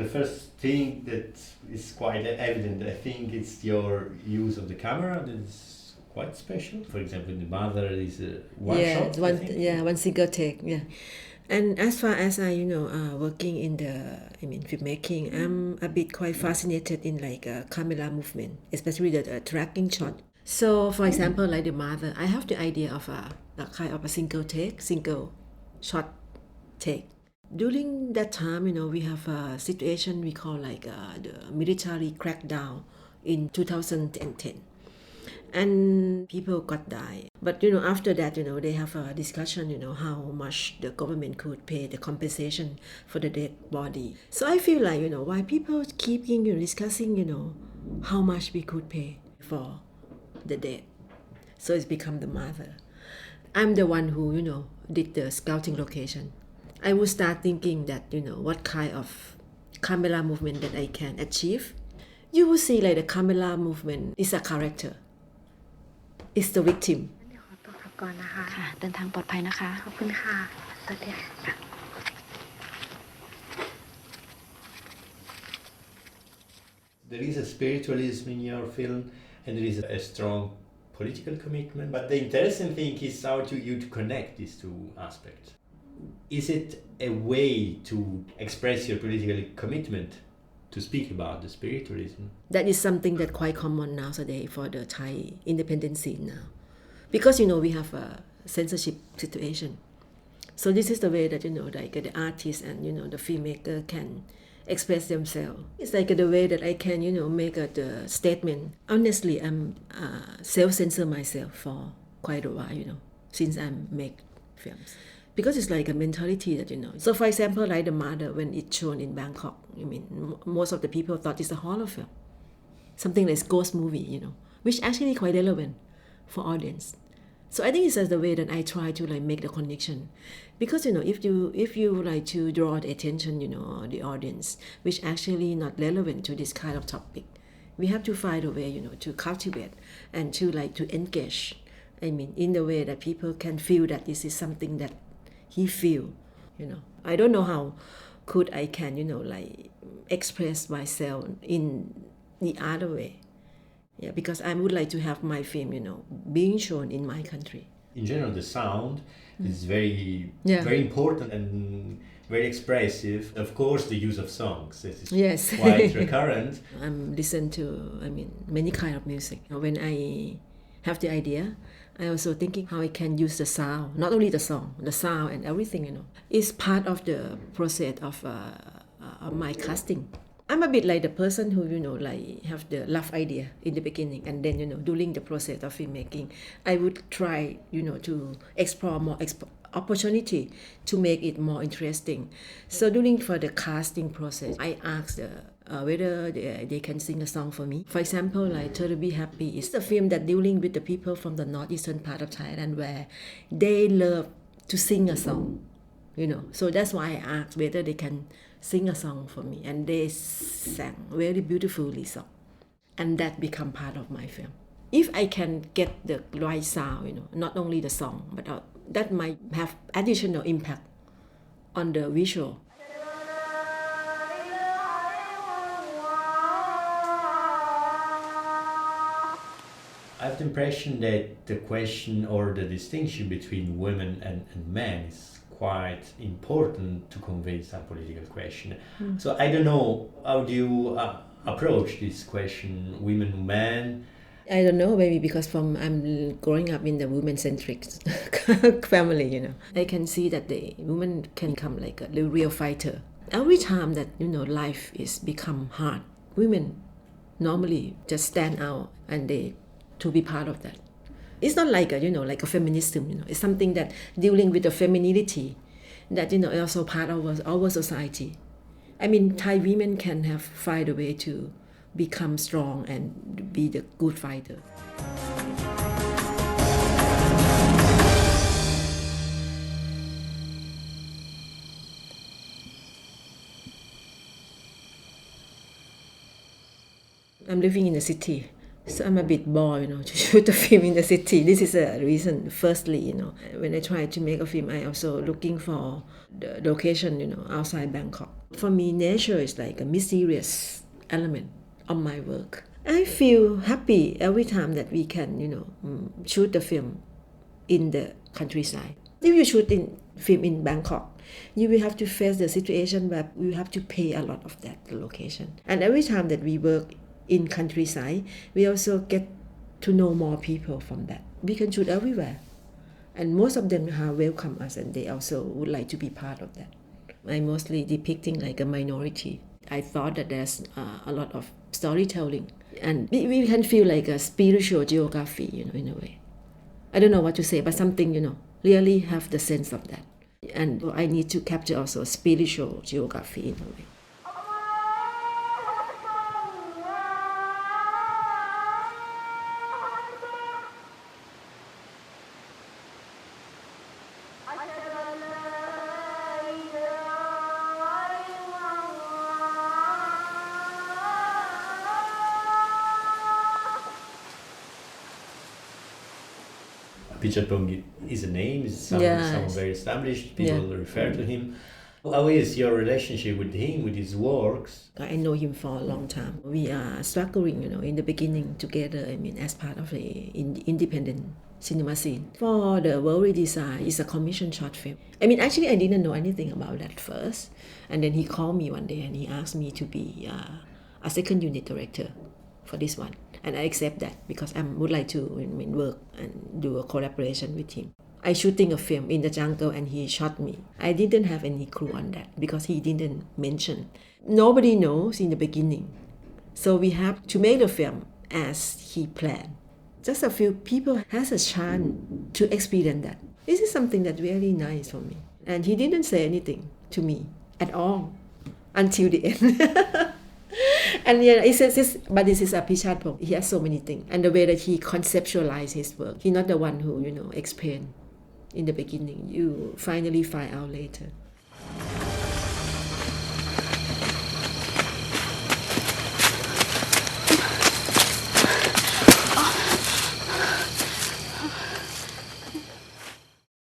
The first thing that is quite evident, I think, it's your use of the camera that is quite special. For example, in The Mother is one shot. One single take. Yeah. And as far as I, working in filmmaking, I'm a bit quite fascinated in like camera movement, especially the tracking shot. So, for example, like The Mother, I have the idea of a kind of a single shot take. During that time, we have a situation we call like the military crackdown in 2010. And people got died. But after that, they have a discussion, how much the government could pay the compensation for the dead body. So I feel like, why people keep discussing, how much we could pay for the dead. So it's become The Mother. I'm the one who, did the scouting location. I would start thinking that, what kind of camera movement that I can achieve. You will see like the camera movement is a character. It's the victim. เดี๋ยวขอตัวกลับก่อนนะคะค่ะเดินทางปลอดภัยนะคะขอบคุณค่ะสวัสดีค่ะ There is a spiritualism in your film, and there is a strong political commitment. But the interesting thing is how you to connect these two aspects. Is it a way to express your political commitment, to speak about the spiritualism? That is something that quite common nowadays for the Thai independent scene now. Because, we have a censorship situation. So this is the way that, like the artist and, the filmmaker can express themselves. It's like the way that I can, make the statement. Honestly, I'm self-censor myself for quite a while, since I make films. Because it's like a mentality that, So for example, like The Mother, when it's shown in Bangkok, most of the people thought it's a horror film. Something like ghost movie, which actually quite relevant for audience. So I think it's just the way that I try to like make the connection. Because, if you like to draw the attention, the audience, which actually not relevant to this kind of topic, we have to find a way, to cultivate and to like to engage. In the way that people can feel that this is something that he feel, I don't know how could I can, like express myself in the other way. Yeah, because I would like to have my film, being shown in my country. In general, the sound is very important and very expressive. Of course, the use of songs. This is quite recurrent. I'm listen to, many kind of music. When I have the idea, I also thinking how I can use the sound, not only the song, the sound and everything, is part of the process of my casting. I'm a bit like the person who, like have the rough idea in the beginning, and then, during the process of filmmaking, I would try, to explore more opportunity to make it more interesting. So during for the casting process, I asked whether they can sing a song for me. For example, like To Be Happy is a film that dealing with the people from the northeastern part of Thailand where they love to sing a song, So that's why I asked whether they can sing a song for me, and they sang very beautifully song, and that become part of my film. If I can get the right sound, not only the song, but that might have additional impact on the visual. I have the impression that the question or the distinction between women and men is quite important to convey some political question. So I don't know, how do you approach this question, women, men? I don't know, maybe because I'm growing up in the women-centric family, I can see that the woman can become like a real fighter. Every time that, life is become hard, women normally just stand out and they to be part of that. It's not like like a feminism, It's something that dealing with the femininity that, also part of our society. Thai women can have find a way to become strong and be the good fighter. I'm living in the city, So I'm a bit bored, to shoot a film in the city. This is a reason. Firstly, when I try to make a film, I also looking for the location, outside Bangkok. For me, nature is like a mysterious element of my work. I feel happy every time that we can, shoot the film in the countryside. If you shoot in film in Bangkok, you will have to face the situation where you have to pay a lot of that location. And every time that we work in countryside, we also get to know more people from that. We can shoot everywhere. And most of them have welcomed us and they also would like to be part of that. I'm mostly depicting like a minority. I thought that there's a lot of storytelling and we can feel like a spiritual geography, in a way. I don't know what to say, but something, really have the sense of that. And I need to capture also spiritual geography in a way. Pimpaka is a name, is someone very established, people refer to him. How is your relationship with him, with his works? I know him for a long time. We are struggling, in the beginning together, as part of the independent cinema scene. For the World Redesign, it's a commissioned short film. Actually, I didn't know anything about that first. And then he called me one day and he asked me to be a second unit director for this one. And I accept that because I would like to work and do a collaboration with him. I shooting a film in the jungle and he shot me. I didn't have any clue on that because he didn't mention. Nobody knows in the beginning. So we have to make the film as he planned. Just a few people has a chance to experience that. This is something that's really nice for me. And he didn't say anything to me at all until the end. And he says this, but this is a Pichatpong. He has so many things. And the way that he conceptualized his work, he's not the one who, explained in the beginning. You finally find out later.